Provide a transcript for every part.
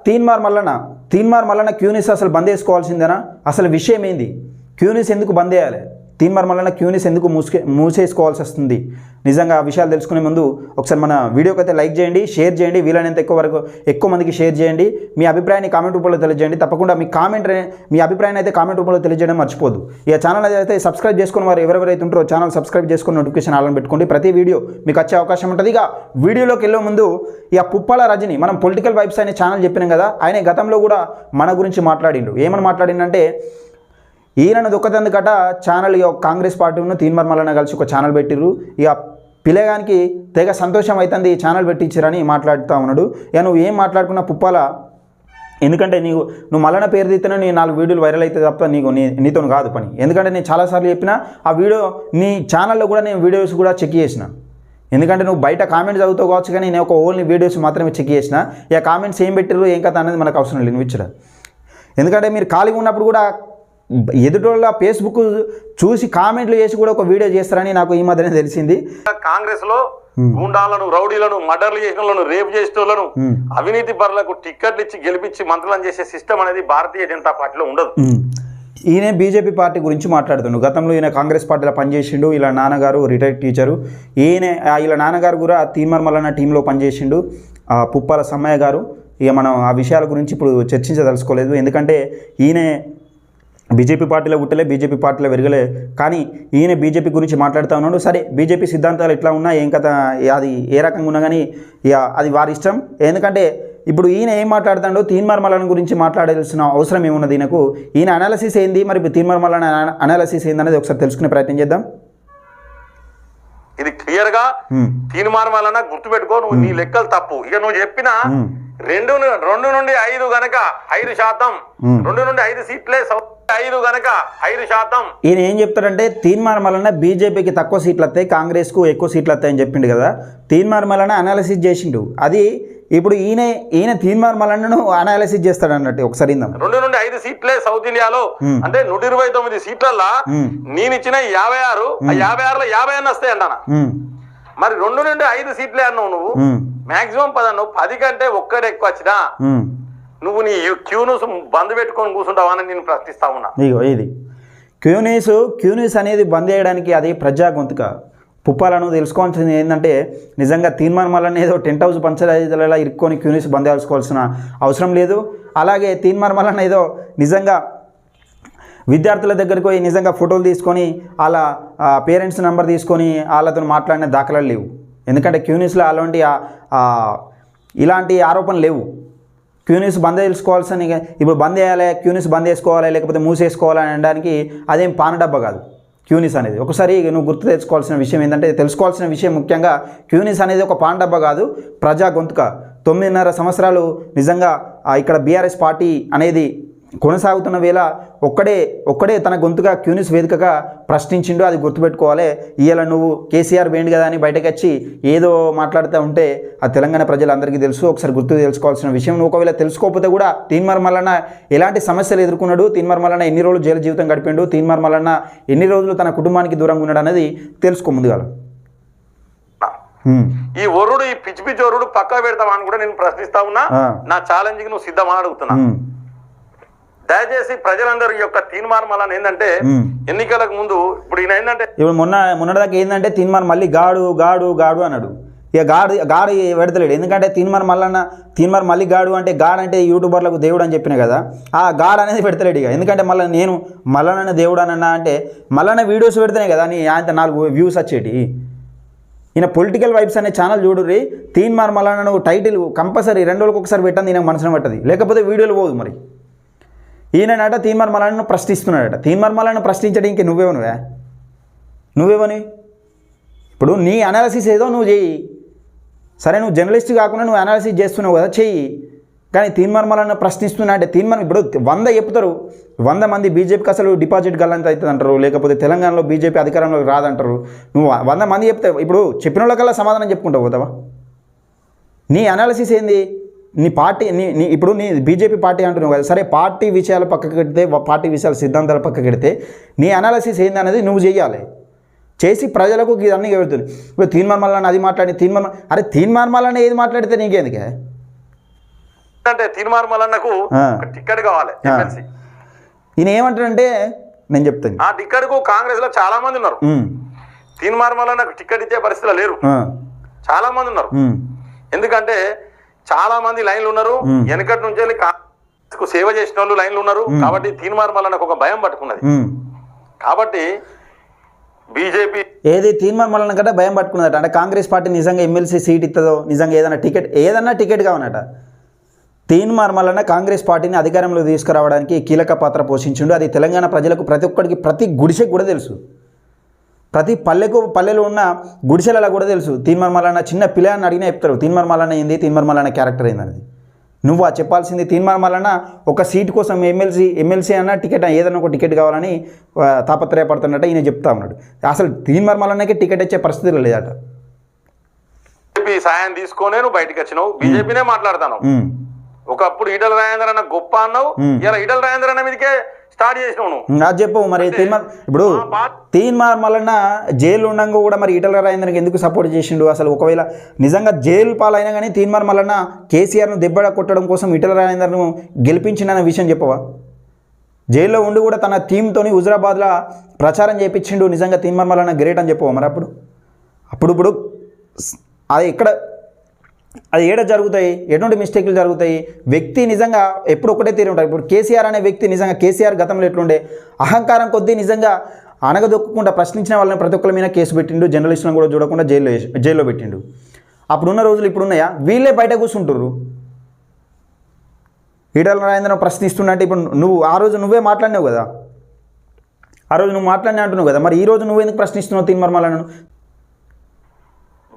తీన్మార్ మల్లన్న క్యూనిస్ అసలు బంద్ చేసుకోవాల్సిందేనా? అసలు విషయం ఏంది? క్యూనిస్ ఎందుకు బంద్ చేయాలి? తీన్మార్ మల్లన్న క్యూనిస్ ఎందుకు మూసేసుకోవాల్సి వస్తుంది? నిజంగా ఆ విషయాలు తెలుసుకునే ముందు ఒకసారి మన వీడియోకి అయితే లైక్ చేయండి, షేర్ చేయండి, వీలైనంత ఎక్కువ మందికి షేర్ చేయండి. మీ అభిప్రాయాన్ని కామెంట్ రూపంలో తెలియజేయండి. తప్పకుండా మీ అభిప్రాయాన్ని అయితే కామెంట్ రూపంలో తెలియజేయడం మర్చిపోదు. ఇక ఛానల్ అయితే సబ్స్క్రైబ్ చేసుకుని వారు ఎవరెవరైతే ఉంటారో ఛానల్ సబ్స్క్రైబ్ చేసుకుని నోటిఫికేషన్ ఆన్ పెట్టుకోండి. ప్రతి వీడియో మీకు వచ్చే అవకాశం ఉంటుంది. ఇక వీడియోలోకి వెళ్ళే ముందు ఇక పుప్పాల రజని మనం పొలిటికల్ వైబ్స్ అనే ఛానల్ చెప్పినాం కదా, ఆయన గతంలో కూడా మన గురించి మాట్లాడిండు. ఏమని మాట్లాడిండంటే, ఈయనను దొక్కతందుకట ఛానల్ కాంగ్రెస్ పార్టీను తీన్మార్ మల్లన్న కలిసి ఒక ఛానల్ పెట్టిర్రు. ఇక పిల్లగానికి తెగ సంతోషం అవుతుంది ఈ ఛానల్ పెట్టించారని మాట్లాడుతూ ఉన్నాడు. ఇక నువ్వు ఏం మాట్లాడుకున్నా పుప్పాల, ఎందుకంటే నువ్వు మల్లన్న పేరు తీస్తేనే నీ 4 వీడియోలు వైరల్ అయితే తప్ప నీతో కాదు పని. ఎందుకంటే నేను చాలాసార్లు చెప్పిన ఆ వీడియో నీ ఛానల్లో కూడా నేను వీడియోస్ కూడా చెక్ చేసిన. ఎందుకంటే నువ్వు బయట కామెంట్స్ చదువుతావు కావచ్చు, కానీ నేను ఒక ఓన్లీ వీడియోస్ మాత్రమే చెక్ చేసిన. ఇక కామెంట్స్ ఏం పెట్టారు ఏం కథ అనేది మనకు అవసరం లేదు, నువ్వు ఇచ్చరా. ఎందుకంటే మీరు ఖాళీగా ఉన్నప్పుడు కూడా ఎదుటోళ్ళ ఫేస్బుక్ చూసి కామెంట్లు చేసి కూడా ఒక వీడియో చేస్తారని నాకు ఈ మధ్యనే తెలిసింది. కాంగ్రెస్ లో గుండాలను, రౌడీలను, మర్డర్లు చేసిన వాళ్ళను, రేపు చేసిన వాళ్ళను, అవినీతి పరులకు టిక్కెట్లు ఇచ్చి గెలిపించి మంత్రులను చేసే సిస్టమ్ అనేది భారతీయ జనతా పార్టీలో ఉండదు. ఈయన బీజేపీ పార్టీ గురించి మాట్లాడుతుండు. గతంలో ఈయన కాంగ్రెస్ పార్టీలో పనిచేసిండు. ఇలా నాన్నగారు రిటైర్డ్ టీచరు. ఇలా నాన్నగారు కూడా తీన్మార్ మల్లన్న టీంలో పనిచేసిండు, పుప్పాల సమ్మయ్య గారు. ఇక మనం ఆ విషయాల గురించి ఇప్పుడు చర్చించదలుచుకోలేదు. ఎందుకంటే ఈయన బీజేపీ పార్టీలో పుట్టలే, బీజేపీ పార్టీలో పెరగలే, కానీ ఈయన బీజేపీ గురించి మాట్లాడుతూ ఉన్నాడు. సరే, బీజేపీ సిద్ధాంతాలు ఎట్లా ఉన్నా ఏం కథ, అది ఏ రకంగా ఉన్నా కానీ ఇక అది వారి ఇష్టం. ఎందుకంటే ఇప్పుడు ఈయన ఏం మాట్లాడుతాడో తీన్మార్ మల్లన్న గురించి మాట్లాడాల్సిన అవసరం ఏమున్నది ఈయనకు? ఈయన అనాలిసిస్ ఏంది, మరి తీన్మార్ మల్లన్న అనాలిసిస్ ఏంది అనేది ఒకసారి తెలుసుకునే ప్రయత్నం చేద్దాం. ఇది క్లియర్ గా తీన్మార్ మల్లన్న గుర్తుపెట్టుకో, నువ్వు నీ లెక్కలు తప్పు. ఇక నువ్వు చెప్పిన 2 నుండి 5 గనక 5%, 2 నుండి 5 సీట్లే 5 గనక 5%. ఈయన ఏం చెప్తాడంటే తీన్మార్ మల్లన్న బీజేపీకి తక్కువ సీట్లు వస్తాయి, కాంగ్రెస్కు ఎక్కువ సీట్లు వస్తాయని చెప్పిండు కదా. తీన్మార్ మల్లన్న అనాలిసిస్ చేసిండు. అది ఇప్పుడు ఈయన తీన్మార్ మల్లన్నను అనాలిసిస్ చేస్తాడు అన్నట్టు. ఒకసారి 2 నుండి 5 సీట్లే సౌత్ ఇండియాలో, అంటే 129 సీట్లల్లో నేను ఇచ్చిన 56, 56లో 50 అన్న వస్తాయి అంటానా. మరి 2 నుండి 5 సీట్లే అన్నావు నువ్వు, మాక్సిమం 10 అన్నావు. 10 కంటే ఒక్కడే ఎక్కువ వచ్చినా నువ్వు నీ క్యూన్యూస్ బంద్ పెట్టుకొని కూర్చుంటావా అని నేను ప్రశ్నిస్తా ఉన్నా. ఇది క్యూన్యూస్ అనేది బంద్ చేయడానికి అది ప్రజా గొంతుక. పుప్పాలను తెలుసుకోవాల్సింది ఏంటంటే, నిజంగా తీన్మార్ మల్లన్న ఏదో టెంట్ హౌస్ పంచాయతీలలో ఇరుక్కొని క్యూన్యూస్ బంద్ చేసుకోవాల్సిన అవసరం లేదు. అలాగే తీన్మార్ మల్లన్న ఏదో నిజంగా విద్యార్థుల దగ్గరికి పోయి నిజంగా ఫోటోలు తీసుకొని వాళ్ళ పేరెంట్స్ నెంబర్ తీసుకొని వాళ్ళతో మాట్లాడిన దాఖలాలు లేవు. ఎందుకంటే క్యూన్యూస్లో ఇలాంటి ఆరోపణలు లేవు. క్యూన్యూస్ బంద్ చేసుకోవాల్సిన, ఇప్పుడు బంద్ చేయాలి, క్యూన్యూస్ బంద్ చేసుకోవాలి లేకపోతే మూసేసుకోవాలి అని అనడానికి అదేం పానడబ్బ కాదు క్యూన్యూస్ అనేది. ఒకసారి నువ్వు గుర్తు తెచ్చుకోవాల్సిన విషయం ఏంటంటే, తెలుసుకోవాల్సిన విషయం ముఖ్యంగా క్యూన్యూస్ అనేది ఒక పానడబ్బ కాదు, ప్రజా గొంతుక. 9.5 సంవత్సరాలు నిజంగా ఇక్కడ బీఆర్ఎస్ పార్టీ అనేది కొనసాగుతున్న వేళ ఒక్కడే తన గొంతుగా క్యూన్యూస్ వేదికగా ప్రశ్నించిండు. అది గుర్తుపెట్టుకోవాలి. ఇవాళ నువ్వు కేసీఆర్ వేయండి కదా అని బయటకు వచ్చి ఏదో మాట్లాడుతూ ఉంటే ఆ తెలంగాణ ప్రజలందరికీ తెలుసు. ఒకసారి గుర్తు తెలుసుకోవాల్సిన విషయం. నువ్వు ఒకవేళ తెలుసుకోకపోతే కూడా తీన్మార్ మల్లన్న ఎలాంటి సమస్యలు ఎదుర్కొన్నాడు, తీన్మార్ మల్లన్న ఎన్ని రోజులు జైలు జీవితం గడిపిండు, తీన్మార్ మల్లన్న ఎన్ని రోజులు తన కుటుంబానికి దూరంగా ఉన్నాడు అనేది తెలుసుకో ముందుగా. ఈ వరుడు, ఈ పిచ్చి వరుడు పక్కా పెడతావా అని కూడా నేను ప్రశ్నిస్తా ఉన్నా. నా ఛాలెంజ్ కి నువ్వు సిద్ధమా అడుగుతున్నా. దయచేసి ప్రజలందరి యొక్క తీన్మార్ మల్లన్న ఏంటంటే, ఎన్నికలకు ముందు ఇప్పుడు ఈయన ఏంటంటే, ఇప్పుడు మొన్నటిదాకా ఏంటంటే తీన్మార్ మళ్ళీ గాడు అన్నాడు. ఇక గాడు పెడతలేడు. ఎందుకంటే తీన్మార్ మళ్ళీ గాడు అంటే యూట్యూబర్లకు దేవుడు అని చెప్పిన కదా, ఆ గాడు అనేది పెడతలేడు ఇక. ఎందుకంటే మళ్ళీ నేను మల్లన్న దేవుడు అన్నా అంటే మల్లన్న వీడియోస్ పెడితేనే కదా అని ఆయన 4 వ్యూస్ వచ్చేటి. ఈయన పొలిటికల్ వైబ్స్ అనే ఛానల్ చూడుర్రి. తీన్మార్ మల్లన్న టైటిల్ కంపల్సరీ 2 రోజులకు ఒకసారి పెట్టండి, ఈయన మనసున పట్టది, లేకపోతే వీడియోలు పోదు. మరి ఈయనట తీన్మార్ మల్లన్నను ప్రశ్నిస్తున్నాడట. తీన్మార్ మల్లన్నను ప్రశ్నించడానికి నువ్వేమని ఇప్పుడు నీ అనాలిసిస్ ఏదో నువ్వు చెయ్యి. సరే, నువ్వు జర్నలిస్ట్ కాకుండా నువ్వు అనాలిసిస్ చేస్తున్నావు కదా, చెయ్యి. కానీ తీన్మార్ మల్లన్న ప్రశ్నిస్తున్నా అంటే తీన్మార్ ఇప్పుడు 100 చెప్తారు, 100 మంది బీజేపీకి అసలు డిపాజిట్ గల్లంత అవుతుంది అంటారు, లేకపోతే తెలంగాణలో బీజేపీ అధికారంలోకి రాదంటారు. నువ్వు 100 మంది చెప్తే ఇప్పుడు చెప్పిన వాళ్ళకల్లా సమాధానం చెప్పుకుంటావు పోతావా? నీ అనాలిసిస్ ఏంది? నీ పార్టీ ఇప్పుడు నీ బీజేపీ పార్టీ అంటున్నావు కదా, సరే పార్టీ విషయాలు పక్కకు పెడితే, పార్టీ విషయాల సిద్ధాంతాలు పక్కకు పెడితే నీ అనాలిసిస్ ఏంది అనేది నువ్వు చెయ్యాలి. చేసి ప్రజలకు ఇవన్నీ వెళ్తుంది. ఇప్పుడు తీన్మార్ మల్లన్న అది మాట్లాడి తీన్మార్ మల్లన్న ఏది మాట్లాడితే నీకేందుకే? అంటే తీర్మార్ మల్లన్నకు టికెట్ కావాలి ఎమ్మెల్సీ. ఈయన ఏమంటాడంటే నేను చెప్తాను, ఆ టికెట్ కు కాంగ్రెస్ లో చాలా మంది ఉన్నారు. తీర్మార్ మల్లన్నకు టికెట్ ఇచ్చే పరిస్థితిలో లేరు, చాలా మంది ఉన్నారు. ఎందుకంటే చాలా మంది లైన్లు ఉన్నారు, వెనకటి నుంచి వెళ్ళి కాంగ్రెస్ కు సేవ చేసిన వాళ్ళు లైన్లు ఉన్నారు. కాబట్టి తీర్మార్ మల్లన్నకు ఒక భయం పట్టుకున్నది. కాబట్టి బీజేపీ ఏది తీర్మార్ మల్లన్న కంటే భయం పట్టుకున్నదట. అంటే కాంగ్రెస్ పార్టీ నిజంగా ఎమ్మెల్సీ సీట్ ఇస్తుందో, నిజంగా ఏదన్నా టికెట్ కావనట. తీన్మార్ మల్లన్న కాంగ్రెస్ పార్టీని అధికారంలో తీసుకురావడానికి కీలక పాత్ర పోషించిండు. అది తెలంగాణ ప్రజలకు ప్రతి ఒక్కరికి, ప్రతి గుడిసెకు కూడా తెలుసు, ప్రతి పల్లెలో ఉన్న గుడిసెలలో కూడా తెలుసు. తీన్మార్ మల్లన్న చిన్న పిల్లని అడిగినా చెప్తారు తీన్మార్ మల్లన్న ఏంది, తీన్మార్ మల్లన్న క్యారెక్టర్ ఏందనేది. నువ్వు చెప్పాల్సింది తీన్మార్ మల్లన్న ఒక సీట్ కోసం ఎమ్మెల్సీ అన్న టికెట్, ఏదైనా ఒక టికెట్ కావాలని తాపత్రయపడుతున్నట్టు ఈయన చెప్తా ఉన్నాడు. అసలు తీన్మార్ మల్లన్నకి టికెట్ ఇచ్చే పరిస్థితులు లేదట. బీజేపీ సాయం తీసుకొనే నువ్వు బయటకు వచ్చినావు, బీజేపీనే మాట్లాడతాను. ఒకప్పుడు ఈటల రాజేందర్ అన్న గొప్ప అన్నావు, ఇలా ఈటల రాజేందర్ అన్న మీదకే స్టార్ట్ చేసినావు నువ్వు. అది చెప్పు మరి. ఇప్పుడు తీన్మార్ మల్లన్న జైలు ఉండగా కూడా మరి ఈటల రాజేందర్కి ఎందుకు సపోర్ట్ చేసిండు? అసలు ఒకవేళ నిజంగా జైలు పాలైనా కానీ తీన్మార్ మల్లన్న కేసీఆర్ను దెబ్బ కొట్టడం కోసం ఈటల రాజేందర్ను గెలిపించిన విషయం చెప్పవా? జైల్లో ఉండి కూడా తన టీంతోని హుజరాబాద్లో ప్రచారం చేయించిండు. నిజంగా తీన్మార్ మల్లన్న గ్రేట్ అని చెప్పవా మరి? ఇప్పుడు అది ఏడ జరుగుతాయి, ఎటువంటి మిస్టేక్లు జరుగుతాయి? వ్యక్తి నిజంగా ఎప్పుడు ఒకటే తీరు ఉంటారు. ఇప్పుడు కేసీఆర్ అనే వ్యక్తి నిజంగా కేసీఆర్ గతంలో ఎట్లుండే అహంకారం కొద్దీ నిజంగా అనగదొక్కకుండా ప్రశ్నించిన వాళ్ళని ప్రతి ఒక్కరి మీద కేసు పెట్టిండు, జర్నలిస్టులను కూడా చూడకుండా జైల్లో పెట్టిండు. అప్పుడున్న రోజులు ఇప్పుడున్నాయా? వీళ్ళే బయట కూర్చుంటారు. ఈటల రాజేంద్రను ప్రశ్నిస్తున్నట్టు ఇప్పుడు నువ్వు ఆ రోజు నువ్వే మాట్లాడినావు కదా, ఆ రోజు నువ్వు మాట్లాడినా అంటున్నావు కదా, మరి ఈ రోజు నువ్వు ఎందుకు ప్రశ్నిస్తున్నావు తీన్మార్ మల్లన్నను?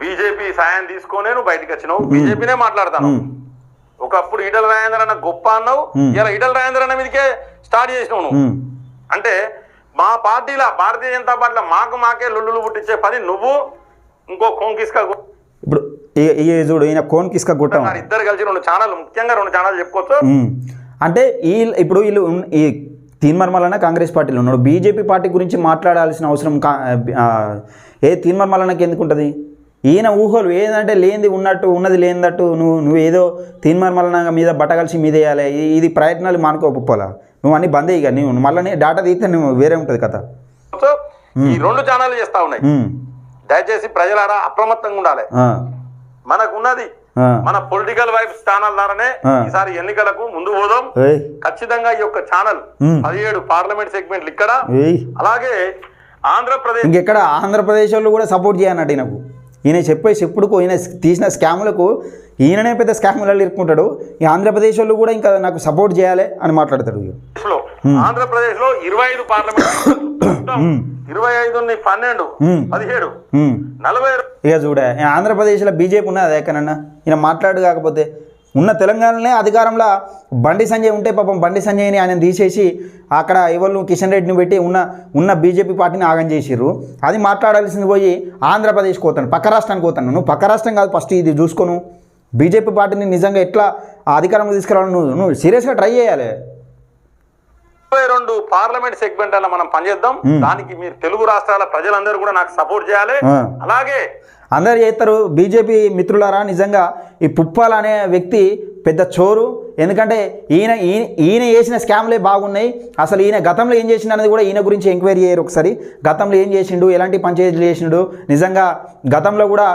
బీజేపీ సాయం తీసుకొనే నువ్వు బయటకు వచ్చినావు, బీజేపీనే మాట్లాడతాను. ఒకప్పుడు ఈటల రాజేందర్ అన్న గొప్ప అన్నావు, ఇలా ఈటల రాజేందర్ అన్న మీదకే స్టార్ట్ చేసినావు నువ్వు. అంటే మా పార్టీలో, భారతీయ జనతా పార్టీలో మాకే లొల్లులు పుట్టించే పని నువ్వు, ఇంకో కోన్కిస్కా. ఇప్పుడు చూడు, ఈయన కోన్కిస్కా గుట్ట ఇద్దరు కలిసి ముఖ్యంగా రెండు ఛానల్ చెప్పుకోవచ్చు. అంటే ఇప్పుడు వీళ్ళు ఈ తీన్మార్ మల్లన్న కాంగ్రెస్ పార్టీలో ఉన్నాడు, బీజేపీ పార్టీ గురించి మాట్లాడాల్సిన అవసరం తీన్మార్ మల్లన్నకి ఎందుకు ఉంటుంది? ఈయన ఊహలు ఏదంటే లేనిది ఉన్నట్టు, ఉన్నది లేనిదట్టు నువ్వు ఏదో తీన్మార్ మల్లన్న మీద బట్టగలిసి మీద వేయాలి, ఇది ప్రయత్నాలు మానుకోపోలా. నువ్వు అన్ని బంద్ అయ్యి నువ్వు మళ్ళీ డేటా తీస్తే నువ్వు వేరే ఉంటుంది కదా. ఈ రెండు ఛానల్ చేస్తా ఉన్నాయి. దయచేసి ప్రజలారా అప్రమత్తంగా ఉండాలి. మనకున్నది మన పొలిటికల్ వైఫ్ ఛానల్ ద్వారానే ఈసారి ఎన్నికలకు ముందు పోదాం. ఖచ్చితంగా ఈ యొక్క ఛానల్ 17 పార్లమెంట్ సెగ్మెంట్లు ఇక్కడ, అలాగే ఆంధ్రప్రదేశ్, ఇంకెక్కడ ఆంధ్రప్రదేశ్ వాళ్ళు కూడా సపోర్ట్ చేయన్నట్టు ఈయనకు. ఈయన చెప్పుడుకు ఈయన తీసిన స్కాములకు ఈయననే పెద్ద స్కాములలో ఇరుక్కుంటాడు. ఈ ఆంధ్రప్రదేశ్ వాళ్ళు కూడా ఇంకా నాకు సపోర్ట్ చేయాలి అని మాట్లాడతాడు. ఆంధ్రప్రదేశ్ లో 25 పార్లమెంట్, 25 12 17 40. ఇక చూడ ఆంధ్రప్రదేశ్లో బీజేపీ ఉన్నది ఎక్కడన్నా ఈయన మాట్లాడు. కాకపోతే ఉన్న తెలంగాణలోనే అధికారంలో బండి సంజయ్ ఉంటే పాపం బండి సంజయ్ని ఆయన తీసేసి అక్కడ ఎవరు కిషన్ రెడ్డిని పెట్టి ఉన్న బీజేపీ పార్టీని ఆగం చేసిర్రు. అది మాట్లాడాల్సింది పోయి ఆంధ్రప్రదేశ్కి పోతాను, పక్క రాష్ట్రానికి పోతాను. నువ్వు పక్క రాష్ట్రం కాదు, ఫస్ట్ ఇది చూసుకోను. బీజేపీ పార్టీని నిజంగా ఎట్లా అధికారంలో తీసుకురావాలని నువ్వు సీరియస్గా ట్రై చేయాలి. 22 పార్లమెంట్ సెగ్మెంట్ అలా మనం పనిచేద్దాం. దానికి మీరు తెలుగు రాష్ట్రాల ప్రజలందరూ కూడా నాకు సపోర్ట్ చేయాలి. అలాగే అందరు చేస్తారు. బీజేపీ మిత్రులారా, నిజంగా ఈ పుప్పాల అనే వ్యక్తి పెద్ద చోరు. ఎందుకంటే ఈయన చేసిన స్కామ్లే బాగున్నాయి. అసలు ఈయన గతంలో ఏం చేసిండు అనేది కూడా ఈయన గురించి ఎంక్వైరీ చేయరు ఒకసారి. గతంలో ఏం చేసిండు, ఎలాంటి పంచాయతీలు చేసిండు, నిజంగా గతంలో కూడా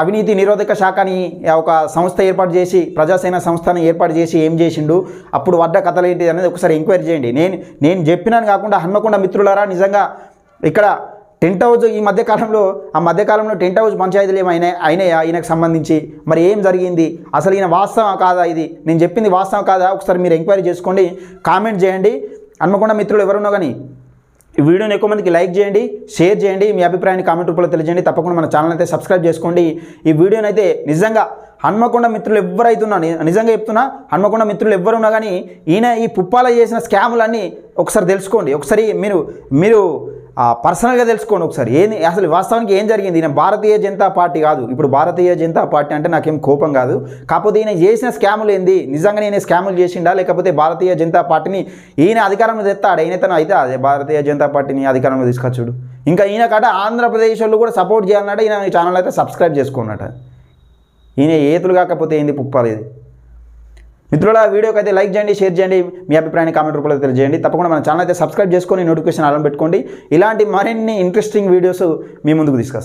అవినీతి నిరోధక శాఖని ఒక సంస్థ ఏర్పాటు చేసి, ప్రజాసేన సంస్థను ఏర్పాటు చేసి ఏం చేసిండు, అప్పుడు వడ్డ కథలు ఏంటి అనేది ఒకసారి ఎంక్వైరీ చేయండి. నేను చెప్పినాను కాకుండా హన్మకొండ మిత్రులారా, నిజంగా ఇక్కడ టెంట్ హౌస్ ఈ మధ్యకాలంలో టెంట్ హౌస్ పంచాయతీలు అయినాయా ఈయనకు సంబంధించి? మరి ఏం జరిగింది? అసలు ఈయన వాస్తవం కాదా? ఇది నేను చెప్పింది వాస్తవం కాదా? ఒకసారి మీరు ఎంక్వైరీ చేసుకోండి, కామెంట్ చేయండి. హన్మకొండ మిత్రులు ఎవరున్నా కానీ ఈ వీడియోని ఎక్కువ మందికి లైక్ చేయండి, షేర్ చేయండి, మీ అభిప్రాయాన్ని కామెంట్ రూపంలో తెలియజేయండి. తప్పకుండా మన ఛానల్ అయితే సబ్స్క్రైబ్ చేసుకోండి. ఈ వీడియోని అయితే నిజంగా హన్మకొండ మిత్రులు ఎవరైతున్నా, నిజంగా చెప్తున్నా, హన్మకొండ మిత్రులు ఎవరున్నా కానీ ఈయన ఈ పుప్పాల చేసిన స్కాములన్నీ ఒకసారి తెలుసుకోండి. ఒకసారి మీరు పర్సనల్గా తెలుసుకోండి ఒకసారి. అసలు వాస్తవానికి ఏం జరిగింది? ఈయన భారతీయ జనతా పార్టీ కాదు. ఇప్పుడు భారతీయ జనతా పార్టీ అంటే నాకేం కోపం కాదు, కాకపోతే ఈయన చేసిన స్కాములు ఏంది? నిజంగా ఈయన స్కాములు చేసిండా, లేకపోతే భారతీయ జనతా పార్టీని ఈయన అధికారంలో తెస్తాడు? ఈయనతను అయితే అదే భారతీయ జనతా పార్టీని అధికారంలో తీసుకొచ్చుడు. ఇంకా ఈయన కాట ఆంధ్రప్రదేశ్ వాళ్ళు కూడా సపోర్ట్ చేయాలన్నట్టు ఈయన ఈ ఛానల్ అయితే సబ్స్క్రైబ్ చేసుకున్నట్ట. ఈయన ఏతులు కాకపోతే ఏంది పుప్పాలేది? మిత్రుల వీడియోకి అయితే లైక్ చేయండి, షేర్ చేయండి, మీ అభిప్రాయాన్ని కామెంట్ రూపంలో తెలియజేయండి. తప్పకుండా మన ఛానల్ అయితే సబ్స్క్రైబ్ చేసుకొని నోటిఫికేషన్ ఆన్ పెట్టుకోండి. ఇలాంటి మరిన్ని ఇంట్రెస్టింగ్ వీడియోస్ మీ ముందుకు తీసుకొస్తాం.